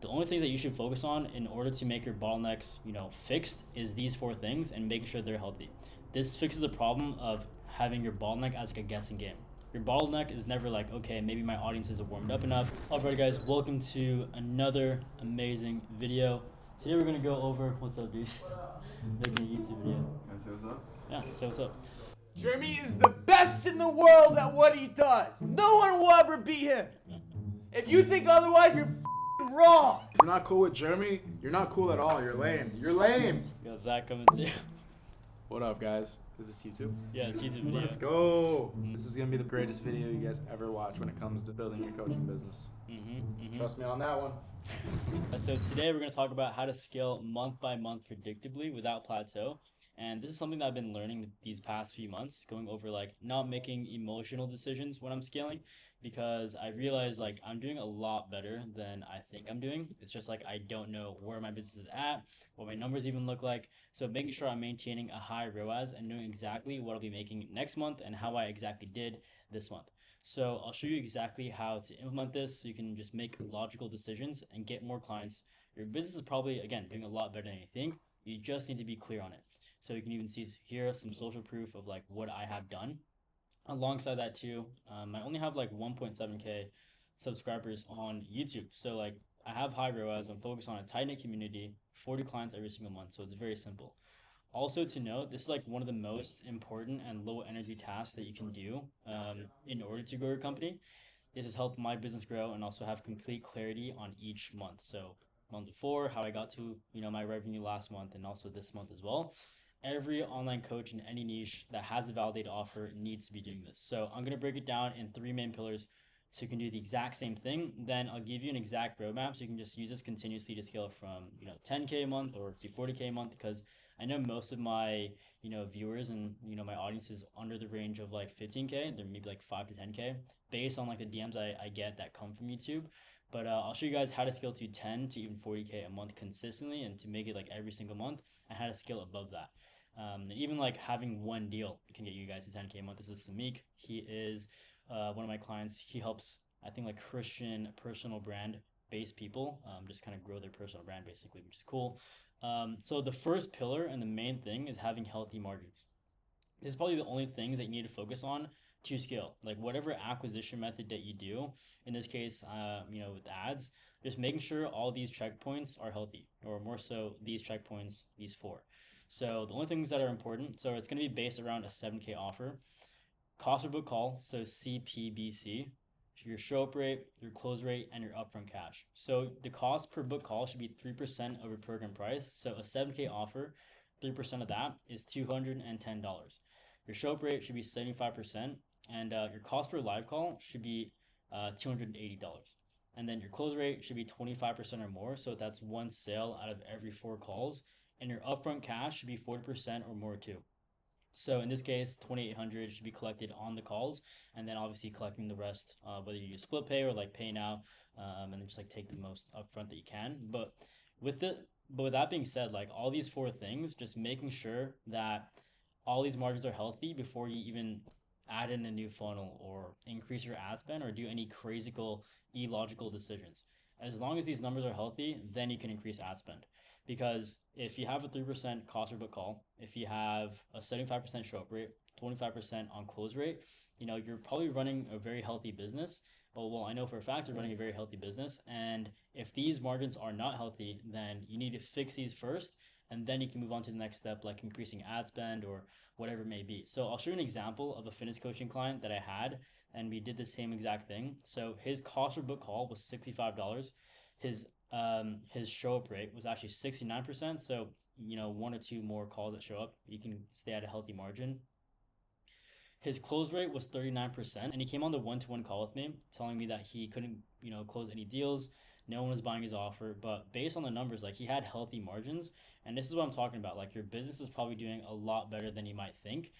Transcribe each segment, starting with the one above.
The only things that you should focus on in order to make your bottlenecks, fixed is these four things and making sure they're healthy. This fixes the problem of having your bottleneck as like a guessing game. Your bottleneck is never like, okay, maybe my audience isn't warmed up enough. Alright guys, welcome to another amazing video. Today we're gonna go over, what's up dude? Making a YouTube video. Can I say what's up? Yeah, say what's up. Jeremy is the best in the world at what he does. No one will ever beat him. If you think otherwise, you're wrong. If you're not cool with Jeremy, you're not cool at all. You're lame. You're lame. We got Zach coming too. What up, guys? Is this YouTube? Yeah, it's YouTube video. Let's go. This is gonna be the greatest video you guys ever watch when it comes to building your coaching business. Trust me on that one. So today we're going to talk about how to scale month by month predictably without plateau. And this is something that I've been learning these past few months, going over like not making emotional decisions when I'm scaling, because I realize like I'm doing a lot better than I think I'm doing. It's just like I don't know where my business is at, what my numbers even look like. So making sure I'm maintaining a high ROAS and knowing exactly what I'll be making next month and how I exactly did this month. So I'll show you exactly how to implement this so you can just make logical decisions and get more clients. Your business is probably, again, doing a lot better than you think. You just need to be clear on it. So you can even see here some social proof of like what I have done. Alongside that too, I only have like 1.7K subscribers on YouTube. So like I have high ROAS. I'm focused on a tight-knit community, 40 clients every single month. So it's very simple. Also to note, this is like one of the most important and low energy tasks that you can do in order to grow your company. This has helped my business grow and also have complete clarity on each month. So month before, how I got to my revenue last month and also this month as well. Every online coach in any niche that has a validated offer needs to be doing this. So I'm going to break it down in three main pillars so you can do the exact same thing. Then I'll give you an exact roadmap so you can just use this continuously to scale from 10K a month or to 40K a month, because I know most of my viewers and my audience is under the range of like 15K. They're maybe like 5 to 10K based on like the DMs I get that come from YouTube. But I'll show you guys how to scale to 10 to even 40K a month consistently, and to make it like every single month, and how to scale above that. And even like having one deal can get you guys to 10K a month. This is Samik. He is one of my clients. He helps, I think, like Christian personal brand based people just kind of grow their personal brand basically, which is cool. So the first pillar and the main thing is having healthy margins. This is probably the only things that you need to focus on to scale. Like whatever acquisition method that you do, in this case, with ads, just making sure all these checkpoints are healthy, or more so these checkpoints, these four. So the only things that are important, so it's going to be based around a 7K offer, cost per book call, so CPBC, your show up rate, your close rate, and your upfront cash. So the cost per book call should be 3% of your program price. So a 7K offer, 3% of that is $210. Your show up rate should be 75%, and your cost per live call should be $280. And then your close rate should be 25% or more. So that's one sale out of every 4 calls. And your upfront cash should be 40% or more too. So in this case, $2,800 should be collected on the calls, and then obviously collecting the rest, whether you use split pay or like pay now, and then just like take the most upfront that you can. But with that being said, like all these 4 things, just making sure that all these margins are healthy before you even add in a new funnel or increase your ad spend or do any crazy illogical decisions. As long as these numbers are healthy, then you can increase ad spend. Because if you have a 3% cost per book call, if you have a 75% show up rate, 25% on close rate, you're probably running a very healthy business. Well, I know for a fact you're running a very healthy business. And if these margins are not healthy, then you need to fix these first, and then you can move on to the next step, like increasing ad spend or whatever it may be. So I'll show you an example of a fitness coaching client that I had, and we did the same exact thing. So his cost per book call was $65. His show up rate was actually 69%. So 1 or 2 more calls that show up, you can stay at a healthy margin. His close rate was 39%, and he came on the one-to-one call with me, telling me that he couldn't close any deals. No one was buying his offer, but based on the numbers, like he had healthy margins. And this is what I'm talking about. Like your business is probably doing a lot better than you might think.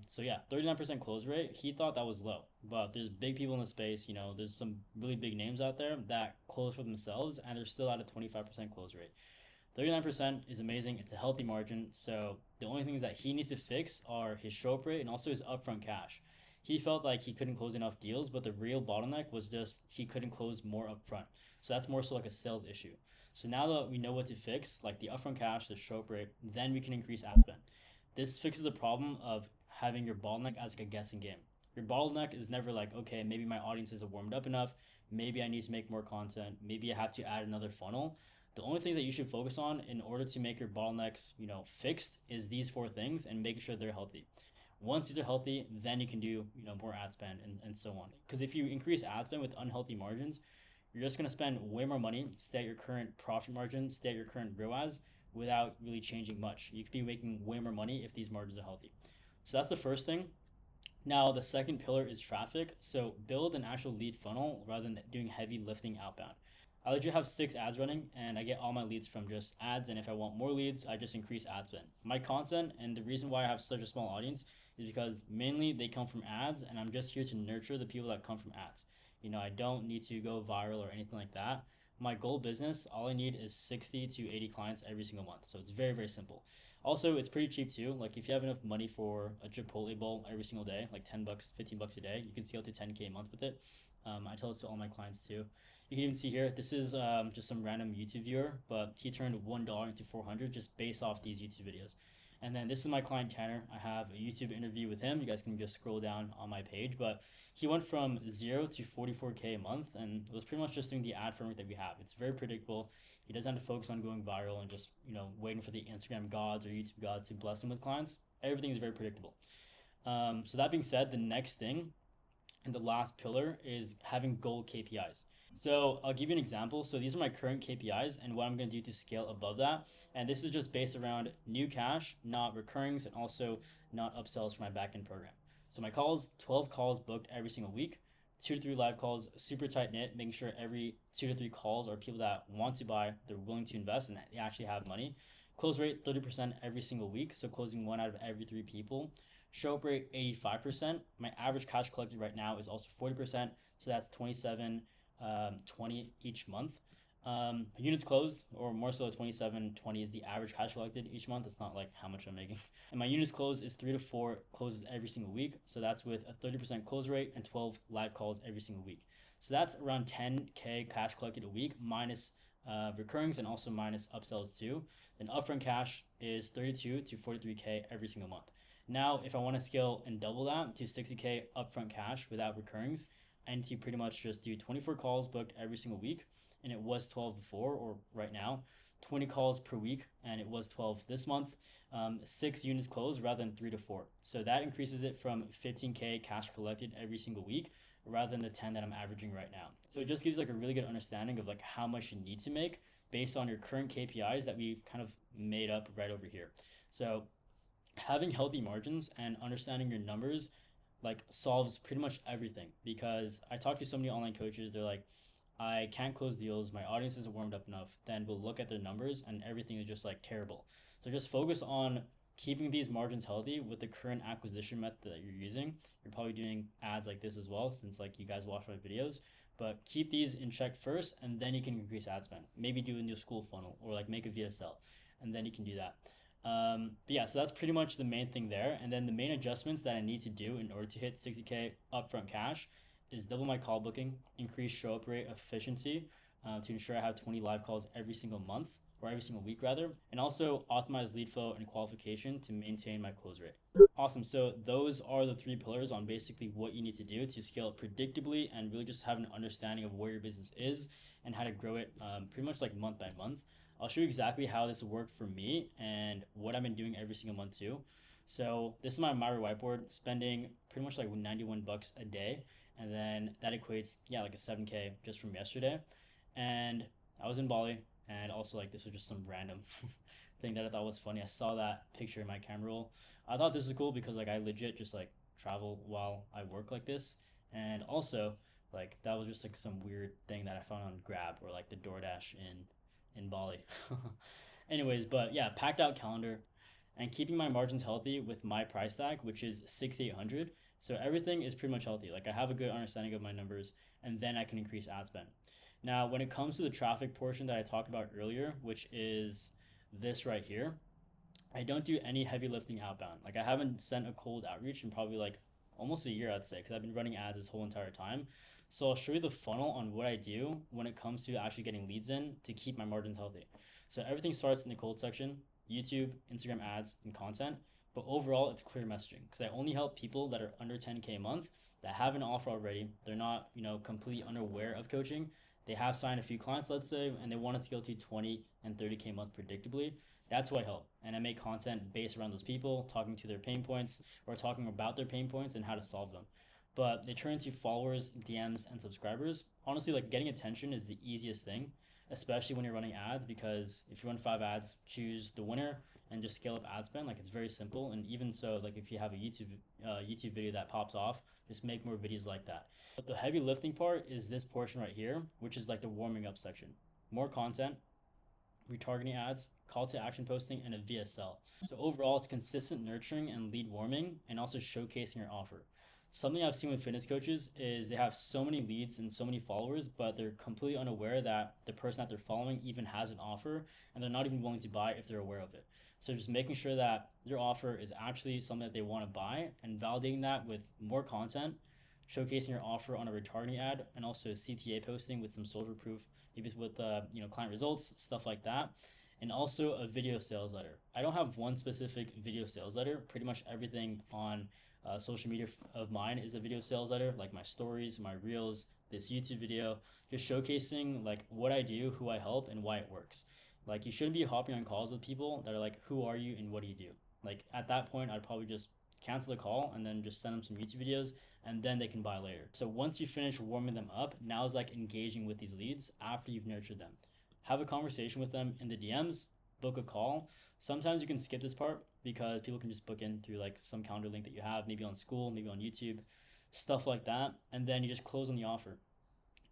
So yeah, 39% close rate. He thought that was low, but there's big people in the space. There's some really big names out there that close for themselves, and they're still at a 25% close rate. 39% is amazing. It's a healthy margin. So the only things that he needs to fix are his show up rate and also his upfront cash. He felt like he couldn't close enough deals, but the real bottleneck was just he couldn't close more upfront. So that's more so like a sales issue. So now that we know what to fix, like the upfront cash, the show up rate, then we can increase ad spend. This fixes the problem of having your bottleneck as like a guessing game. Your bottleneck is never like, okay, maybe my audience isn't warmed up enough. Maybe I need to make more content. Maybe I have to add another funnel. The only things that you should focus on in order to make your bottlenecks, fixed is these four things and making sure they're healthy. Once these are healthy, then you can do, more ad spend and so on. Because if you increase ad spend with unhealthy margins, you're just going to spend way more money, stay at your current profit margin, stay at your current ROAS without really changing much. You could be making way more money if these margins are healthy. So that's the first thing. Now, the second pillar is traffic. So build an actual lead funnel rather than doing heavy lifting outbound. I legit have 6 ads running and I get all my leads from just ads. And if I want more leads, I just increase ad spend. My content and the reason why I have such a small audience is because mainly they come from ads and I'm just here to nurture the people that come from ads. I don't need to go viral or anything like that. My goal business, all I need is 60 to 80 clients every single month. So it's very, very simple. Also, it's pretty cheap too. Like if you have enough money for a Chipotle bowl every single day, like $10, $15 a day, you can scale to 10K a month with it. I tell this to all my clients too. You can even see here, this is just some random YouTube viewer, but he turned $1 into 400 just based off these YouTube videos. And then this is my client Tanner. I have a YouTube interview with him. You guys can just scroll down on my page, but he went from 0 to 44K a month, and it was pretty much just doing the ad framework that we have. It's very predictable. He doesn't have to focus on going viral and just waiting for the Instagram gods or YouTube gods to bless him with clients. Everything is very predictable. So that being said, the next thing and the last pillar is having goal KPIs. So I'll give you an example. So these are my current KPIs and what I'm going to do to scale above that. And this is just based around new cash, not recurrings, and also not upsells for my backend program. So my calls, 12 calls booked every single week, 2 to 3 live calls, super tight knit, making sure every 2 to 3 calls are people that want to buy, they're willing to invest, and they actually have money. Close rate 30% every single week, so closing 1 out of every 3 people. Show up rate 85%. My average cash collected right now is also 40%, so that's 27.20 each month. Units closed, or more so 27.20 is the average cash collected each month. It's not like how much I'm making. And my units closed is 3 to 4 closes every single week. So that's with a 30% close rate and 12 live calls every single week. So that's around 10K cash collected a week minus recurrings and also minus upsells too. Then upfront cash is 32 to 43K every single month. Now, if I want to scale and double that to 60K upfront cash without recurrings, I need to pretty much just do 24 calls booked every single week. And it was 12 before, or right now, 20 calls per week, and it was 12 this month. 6 units closed rather than 3 to 4. So that increases it from 15K cash collected every single week rather than the 10 that I'm averaging right now. So it just gives like a really good understanding of like how much you need to make based on your current KPIs that we've kind of made up right over here. So having healthy margins and understanding your numbers like solves pretty much everything, because I talk to so many online coaches, they're like, I can't close deals, my audience isn't warmed up enough. Then we'll look at their numbers and everything is just like terrible. So just focus on keeping these margins healthy with the current acquisition method that you're using. You're probably doing ads like this as well, since like you guys watch my videos, but keep these in check first and then you can increase ad spend. Maybe do a new school funnel or like make a VSL and then you can do that. But yeah, so that's pretty much the main thing there. And then the main adjustments that I need to do in order to hit 60K upfront cash is double my call booking, increase show up rate efficiency to ensure I have 20 live calls every single month, or every single week rather, and also optimize lead flow and qualification to maintain my close rate. Awesome. So those are the 3 pillars on basically what you need to do to scale it predictably and really just have an understanding of where your business is and how to grow it pretty much like month by month. I'll show you exactly how this worked for me and what I've been doing every single month too. So this is my Myra whiteboard, spending pretty much like $91 a day. And then that equates, like a 7K just from yesterday. And I was in Bali, and also like this was just some random thing that I thought was funny. I saw that picture in my camera roll. I thought this was cool because like I legit just like travel while I work like this. And also like that was just like some weird thing that I found on Grab or like the DoorDash in Bali. Anyways, but yeah, packed out calendar and keeping my margins healthy with my price tag, which is 6,800. So everything is pretty much healthy. Like I have a good understanding of my numbers and then I can increase ad spend. Now, when it comes to the traffic portion that I talked about earlier, which is this right here, I don't do any heavy lifting outbound. Like I haven't sent a cold outreach in probably like almost a year, I'd say, because I've been running ads this whole entire time. So I'll show you the funnel on what I do when it comes to actually getting leads in to keep my margins healthy. So everything starts in the cold section, YouTube, Instagram ads, and content. But overall, it's clear messaging because I only help people that are under 10K a month that have an offer already. They're not, completely unaware of coaching. They have signed a few clients, let's say, and they want to scale to 20 and 30K a month predictably. That's who I help. And I make content based around those people, talking to their pain points or talking about their pain points and how to solve them. But they turn into followers, DMs, and subscribers. Honestly, like getting attention is the easiest thing, especially when you're running ads, because if you run 5 ads, choose the winner and just scale up ad spend. Like it's very simple. And even so, like if you have a YouTube video that pops off, just make more videos like that. But the heavy lifting part is this portion right here, which is like the warming up section. More content, retargeting ads, call to action posting, and a VSL. So overall, it's consistent nurturing and lead warming and also showcasing your offer. Something I've seen with fitness coaches is they have so many leads and so many followers, but they're completely unaware that the person that they're following even has an offer, and they're not even willing to buy if they're aware of it. So just making sure that their offer is actually something that they want to buy and validating that with more content, showcasing your offer on a retargeting ad, and also CTA posting with some social proof, maybe with client results, stuff like that. And also a video sales letter. I don't have one specific video sales letter. Pretty much everything on social media of mine is a video sales letter, like my stories, my reels, this YouTube video, just showcasing like what I do, who I help, and why it works. Like you shouldn't be hopping on calls with people that are like, who are you and what do you do? Like at that point, I'd probably just cancel the call and then just send them some YouTube videos and then they can buy later. So once you finish warming them up, now is like engaging with these leads after you've nurtured them. Have a conversation with them in the DMs, book a call. Sometimes you can skip this part because people can just book in through like some calendar link that you have, maybe on school, maybe on YouTube, stuff like that. And then you just close on the offer.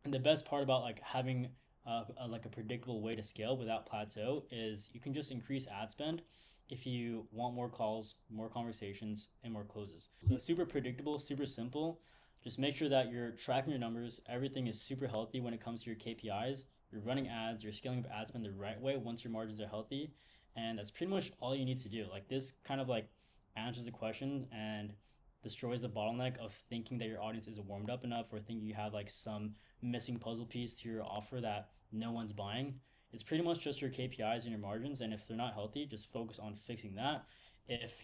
And the best part about like having a predictable way to scale without plateau is you can just increase ad spend if you want more calls, more conversations, and more closes. So super predictable, super simple. Just make sure that you're tracking your numbers. Everything is super healthy when it comes to your KPIs. You're running ads, you're scaling up ad spend the right way once your margins are healthy. And that's pretty much all you need to do. Like this kind of like answers the question and destroys the bottleneck of thinking that your audience isn't warmed up enough or thinking you have like some missing puzzle piece to your offer that no one's buying. It's pretty much just your KPIs and your margins. And if they're not healthy, just focus on fixing that. If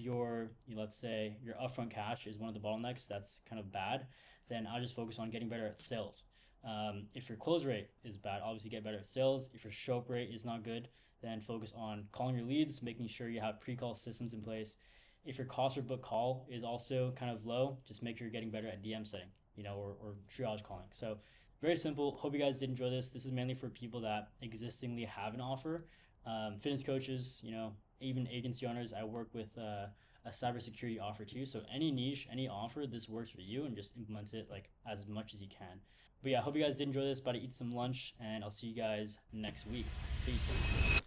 let's say your upfront cash is one of the bottlenecks that's kind of bad, then I'll just focus on getting better at sales. If your close rate is bad, obviously get better at sales. If your show up rate is not good, then focus on calling your leads, making sure you have pre-call systems in place. If your cost per book call is also kind of low, just make sure you're getting better at DM setting, or triage calling. So very simple. Hope you guys did enjoy this. This is mainly for people that existingly have an offer. Fitness coaches, even agency owners. I work with a cybersecurity offer too. So any niche, any offer, this works for you, and just implement it like as much as you can. But yeah, hope you guys did enjoy this. About to eat some lunch, and I'll see you guys next week. Peace.